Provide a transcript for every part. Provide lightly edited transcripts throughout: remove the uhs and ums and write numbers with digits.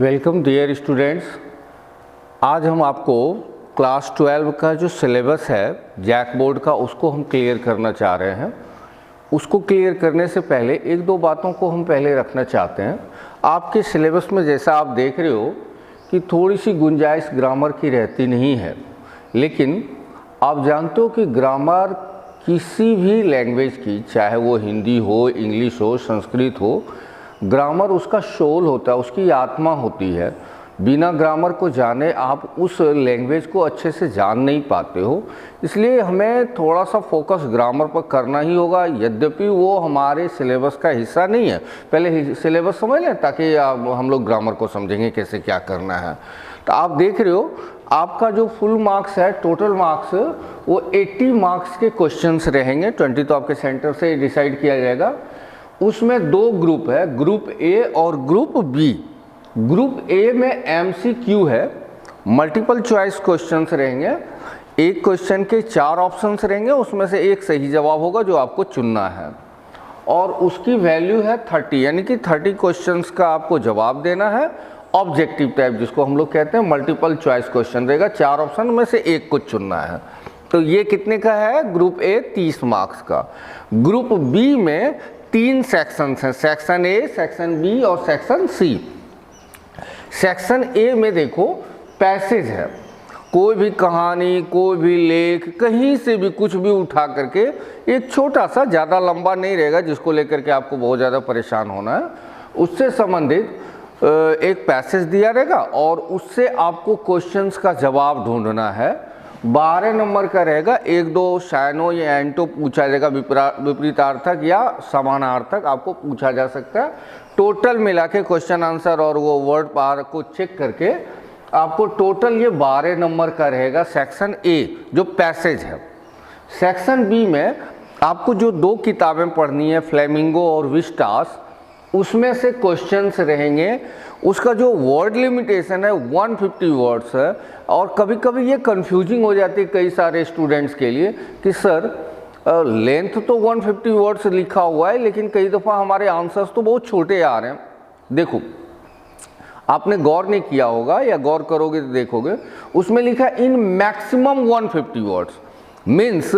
Welcome dear students. आज हम आपको क्लास 12 का जो सिलेबस है जैक बोर्ड का उसको हम क्लियर करना चाह रहे हैं। उसको क्लियर करने से पहले एक दो बातों को हम पहले रखना चाहते हैं। आपके सिलेबस में जैसा आप देख रहे हो कि थोड़ी सी गुंजाइश ग्रामर की रहती नहीं है, लेकिन आप जानते हो कि ग्रामर किसी भी लैंग्वेज की, चाहे वो हिंदी हो, इंग्लिश हो, संस्कृत हो, ग्रामर उसका सोल होता है, उसकी आत्मा होती है। बिना ग्रामर को जाने आप उस लैंग्वेज को अच्छे से जान नहीं पाते हो। इसलिए हमें थोड़ा सा फोकस ग्रामर पर करना ही होगा, यद्यपि वो हमारे सिलेबस का हिस्सा नहीं है। पहले सिलेबस समझ लें ताकि हम लोग ग्रामर को समझेंगे कैसे क्या करना है। तो आप देख रहे हो आपका जो फुल मार्क्स है, टोटल मार्क्स, वो 80 मार्क्स के क्वेश्चंस रहेंगे। 20 तो आपके सेंटर से डिसाइड किया जाएगा। उसमें दो ग्रुप है, ग्रुप ए और ग्रुप बी। ग्रुप ए में MCQ है, मल्टीपल चॉइस क्वेश्चंस रहेंगे। एक क्वेश्चन के 4 ऑप्शंस रहेंगे, उसमें से एक सही जवाब होगा जो आपको चुनना है, और उसकी वैल्यू है 30, यानी कि 30 क्वेश्चंस का आपको जवाब देना है। ऑब्जेक्टिव टाइप जिसको हम लोग कहते हैं, मल्टीपल चॉइस क्वेश्चन रहेगा, 4 ऑप्शन में से एक को चुनना है। तो ये कितने का है? ग्रुप ए 30 मार्क्स का। ग्रुप बी में 3 सेक्शंस हैं, सेक्शन ए, सेक्शन बी और सेक्शन सी। सेक्शन ए में देखो पैसेज है, कोई भी कहानी, कोई भी लेख, कहीं से भी कुछ भी उठा करके एक छोटा सा, ज़्यादा लंबा नहीं रहेगा जिसको लेकर के आपको बहुत ज़्यादा परेशान होना है, उससे संबंधित एक पैसेज दिया रहेगा और उससे आपको क्वेश्चंस का जवाब ढूंढना है। 12 नंबर का रहेगा। 1-2 शायनो या एंटो पूछा जाएगा, विपरीतार्थक या समानार्थक आपको पूछा जा सकता है। टोटल मिला के क्वेश्चन आंसर और वो वर्ड पार को चेक करके आपको टोटल ये 12 नंबर का रहेगा सेक्शन ए, जो पैसेज है। सेक्शन बी में आपको जो 2 किताबें पढ़नी है, फ्लेमिंगो और विस्टास, उसमें से क्वेश्चंस रहेंगे। उसका जो वर्ड लिमिटेशन है 150 वर्ड्स है, और कभी कभी ये कंफ्यूजिंग हो जाती है कई सारे स्टूडेंट्स के लिए कि सर लेंथ तो 150 वर्ड्स लिखा हुआ है, लेकिन कई दफ़ा हमारे आंसर्स तो बहुत छोटे आ रहे हैं। देखो, आपने गौर नहीं किया होगा या गौर करोगे तो देखोगे उसमें लिखा है in maximum 150 words, means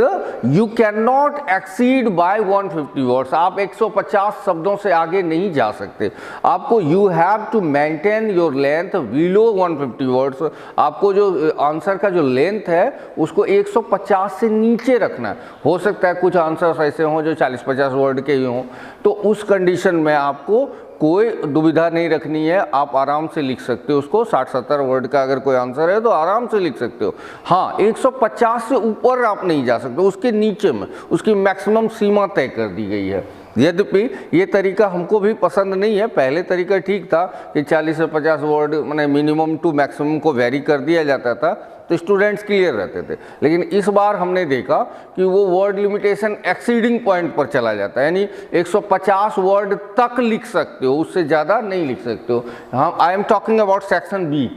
you can not exceed by 150 words. आप 150 शब्दों से आगे नहीं जा सकते। आपको you have to maintain your length below 150 words. आपको जो आंसर का जो लेंथ है उसको 150 से नीचे रखना है। हो सकता है कुछ आंसर्स ऐसे हों जो 40-50 वर्ड के ही हों, तो उस कंडीशन में आपको कोई दुविधा नहीं रखनी है, आप आराम से लिख सकते हो उसको। 60-70 वर्ड का अगर कोई आंसर है तो आराम से लिख सकते हो। हाँ, 150 से ऊपर आप नहीं जा सकते, उसके नीचे में उसकी मैक्सिमम सीमा तय कर दी गई है। यद्यपि ये तरीका हमको भी पसंद नहीं है। पहले तरीका ठीक था कि 40 से 50 वर्ड मैंने मिनिमम टू मैक्सिमम को वेरी कर दिया जाता था, तो स्टूडेंट्स क्लियर रहते थे। लेकिन इस बार हमने देखा कि वो वर्ड लिमिटेशन एक्सीडिंग पॉइंट पर चला जाता है, यानी 150 वर्ड तक लिख सकते हो, उससे ज़्यादा नहीं लिख सकते हो। हाँ, I am talking about section B.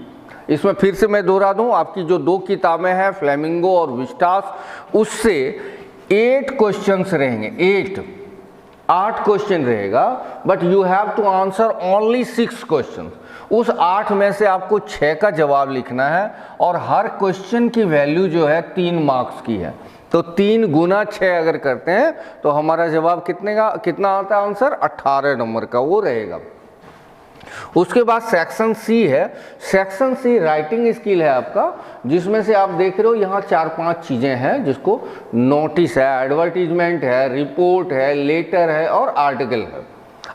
इसमें फिर से मैं दोहरा दूँ, आपकी जो 2 किताबें हैं फ्लेमिंगो और विस्टास, उससे 8 क्वेश्चंस रहेंगे। 8 क्वेश्चन रहेगा, but you have to answer only 6 question. उस 8 में से आपको 6 का जवाब लिखना है, और हर क्वेश्चन की वैल्यू जो है 3 मार्क्स की है। तो 3 गुना 6 अगर करते हैं तो हमारा जवाब कितना आता है आंसर? 18 नंबर का वो रहेगा। उसके बाद सेक्शन सी है। सेक्शन सी राइटिंग स्किल है आपका, जिसमें से आप देख रहे हो यहाँ 4-5 चीज़ें हैं, जिसको नोटिस है, एडवर्टीजमेंट है, रिपोर्ट है, लेटर है और आर्टिकल है।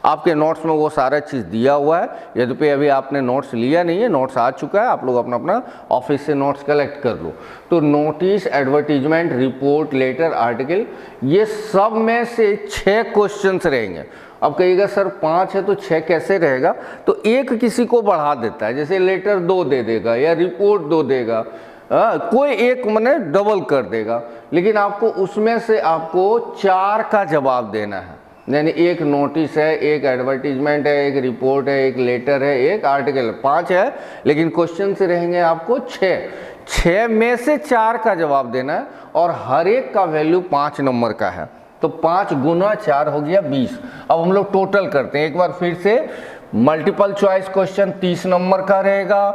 आपके नोट्स में वो सारा चीज़ दिया हुआ है। यद्यपि अभी आपने नोट्स लिया नहीं है, नोट्स आ चुका है, आप लोग अपना अपना ऑफिस से नोट्स कलेक्ट कर लो। तो notice, advertisement, report, letter, article, ये सब में से 6 क्वेश्चंस रहेंगे। अब कहिएगा सर 5 है तो 6 कैसे रहेगा? तो एक किसी को बढ़ा देता है, जैसे लेटर 2 दे देगा या रिपोर्ट 2 देगा, कोई एक मैंने डबल कर देगा, लेकिन आपको उसमें से आपको 4 का जवाब देना है। यानी एक नोटिस है, एक एडवर्टीजमेंट है, एक रिपोर्ट है, एक लेटर है, एक आर्टिकल है। 5 है, लेकिन क्वेश्चन से रहेंगे आपको 6 में से 4 का जवाब देना है, और हर एक का वैल्यू 5 नंबर का है। तो 5 गुना 4 हो गया 20। अब हम लोग टोटल करते हैं एक बार फिर से। मल्टीपल चॉइस क्वेश्चन 30 नंबर का रहेगा,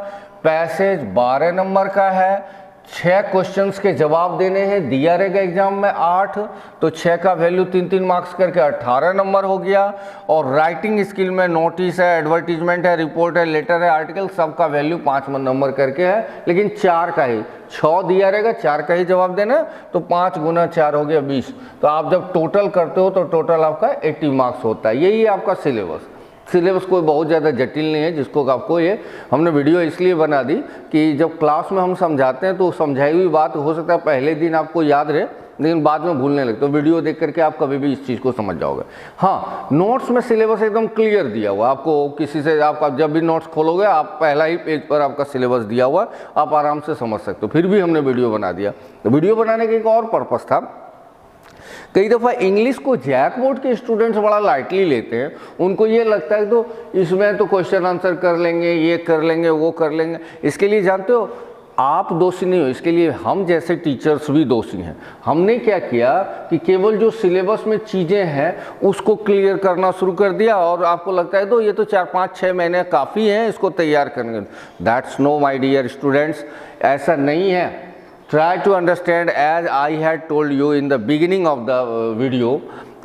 पैसेज 12 नंबर का है, 6 क्वेश्चंस के जवाब देने हैं, दिया रहेगा एग्जाम में 8, तो 6 का वैल्यू 3-3 मार्क्स करके 18 नंबर हो गया। और राइटिंग स्किल में नोटिस है, एडवर्टीजमेंट है, रिपोर्ट है, लेटर है, आर्टिकल, सबका वैल्यू 5 नंबर करके है, लेकिन 4 का ही, 6 दिया रहेगा, 4 का ही जवाब देना, तो 5 गुना 4 हो गया 20। तो आप जब टोटल करते हो तो टोटल आपका 80 मार्क्स होता है। यही है आपका सिलेबस कोई बहुत ज़्यादा जटिल नहीं है, जिसको आपको ये हमने वीडियो इसलिए बना दी कि जब क्लास में हम समझाते हैं तो समझाई हुई बात हो सकता है पहले दिन आपको याद रहे, लेकिन बाद में भूलने लगते। तो वीडियो देख करके आप कभी भी इस चीज़ को समझ जाओगे। हाँ, नोट्स में सिलेबस एकदम क्लियर दिया हुआ, आपको किसी से आपका जब भी नोट्स खोलोगे आप पहला ही पेज पर आपका सिलेबस दिया हुआ, आप आराम से समझ सकते हो। फिर भी हमने वीडियो बना दिया। तो वीडियो बनाने का एक और पर्पस था, कई दफ़ा इंग्लिश को जैक बोर्ड के स्टूडेंट्स बड़ा लाइटली लेते हैं, उनको ये लगता है तो इसमें तो क्वेश्चन आंसर कर लेंगे, ये कर लेंगे, वो कर लेंगे। इसके लिए जानते हो आप दोषी नहीं हो, इसके लिए हम जैसे टीचर्स भी दोषी हैं। हमने क्या किया कि केवल जो सिलेबस में चीज़ें हैं उसको क्लियर करना शुरू कर दिया, और आपको लगता है तो ये तो 4-5-6 महीने काफ़ी हैं इसको तैयार करने। That's no my dear students, ऐसा नहीं है। Try to understand as I had told you in the beginning of the video।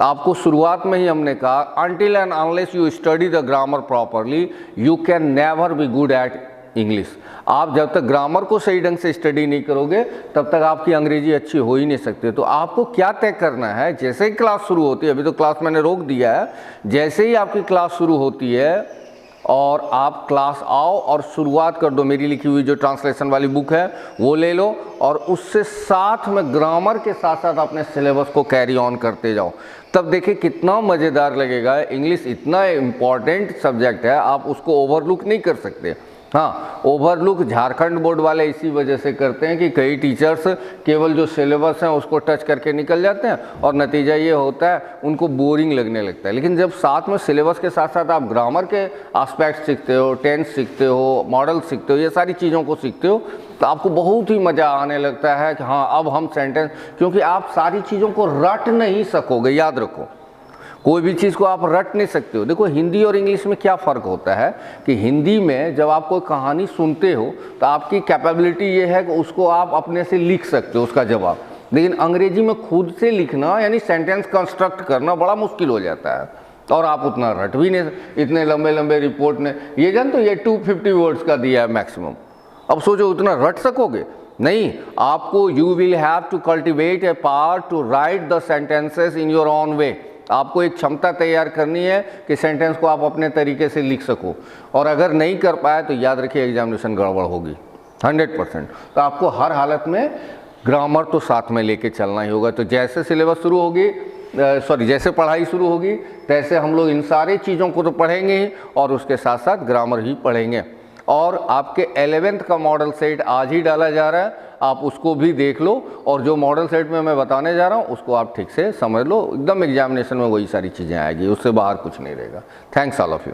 आपको शुरुआत में ही हमने कहा until and unless you study the grammar properly you can never be good at English। आप जब तक ग्रामर को सही ढंग से स्टडी नहीं करोगे तब तक आपकी अंग्रेजी अच्छी हो ही नहीं सकती। तो आपको क्या तय करना है, जैसे ही क्लास शुरू होती है, अभी तो क्लास मैंने रोक दिया है, जैसे ही आपकी क्लास शुरू होती है और आप क्लास आओ और शुरुआत कर दो, मेरी लिखी हुई जो ट्रांसलेशन वाली बुक है वो ले लो, और उससे साथ में ग्रामर के साथ साथ अपने सिलेबस को कैरी ऑन करते जाओ। तब देखिए कितना मज़ेदार लगेगा। इंग्लिश इतना इम्पॉर्टेंट सब्जेक्ट है, आप उसको ओवरलुक नहीं कर सकते। हाँ, ओवरलुक झारखंड बोर्ड वाले इसी वजह से करते हैं कि कई टीचर्स केवल जो सिलेबस हैं उसको टच करके निकल जाते हैं, और नतीजा ये होता है उनको बोरिंग लगने लगता है। लेकिन जब साथ में सिलेबस के साथ साथ आप ग्रामर के एस्पेक्ट सीखते हो, टेंस सीखते हो, मॉडल सीखते हो, ये सारी चीज़ों को सीखते हो, तो आपको बहुत ही मज़ा आने लगता है कि हाँ अब हम सेंटेंस, क्योंकि आप सारी चीज़ों को रट नहीं सकोगे। याद रखो, कोई भी चीज़ को आप रट नहीं सकते हो। देखो हिंदी और इंग्लिश में क्या फ़र्क होता है कि हिंदी में जब आप कोई कहानी सुनते हो तो आपकी कैपेबिलिटी ये है कि उसको आप अपने से लिख सकते हो उसका जवाब, लेकिन अंग्रेजी में खुद से लिखना यानी सेंटेंस कंस्ट्रक्ट करना बड़ा मुश्किल हो जाता है, और आप उतना रट भी नहीं। इतने लंबे लंबे रिपोर्ट ने ये जान तो ये 250 वर्ड्स का दिया है मैक्सिमम। अब सोचो उतना रट सकोगे? नहीं, आपको you will have to cultivate a power to write the sentences in your own way. आपको एक क्षमता तैयार करनी है कि सेंटेंस को आप अपने तरीके से लिख सको, और अगर नहीं कर पाए तो याद रखिए एग्जामिनेशन गड़बड़ होगी 100%। तो आपको हर हालत में ग्रामर तो साथ में लेके चलना ही होगा। तो जैसे सिलेबस शुरू होगी, जैसे पढ़ाई शुरू होगी, तैसे हम लोग इन सारी चीज़ों को तो पढ़ेंगे ही, और उसके साथ साथ ग्रामर ही पढ़ेंगे। और आपके 11th का मॉडल सेट आज ही डाला जा रहा है, आप उसको भी देख लो, और जो मॉडल सेट में मैं बताने जा रहा हूँ उसको आप ठीक से समझ लो। एकदम एग्जामिनेशन में वही सारी चीज़ें आएगी, उससे बाहर कुछ नहीं रहेगा। Thanks all of you.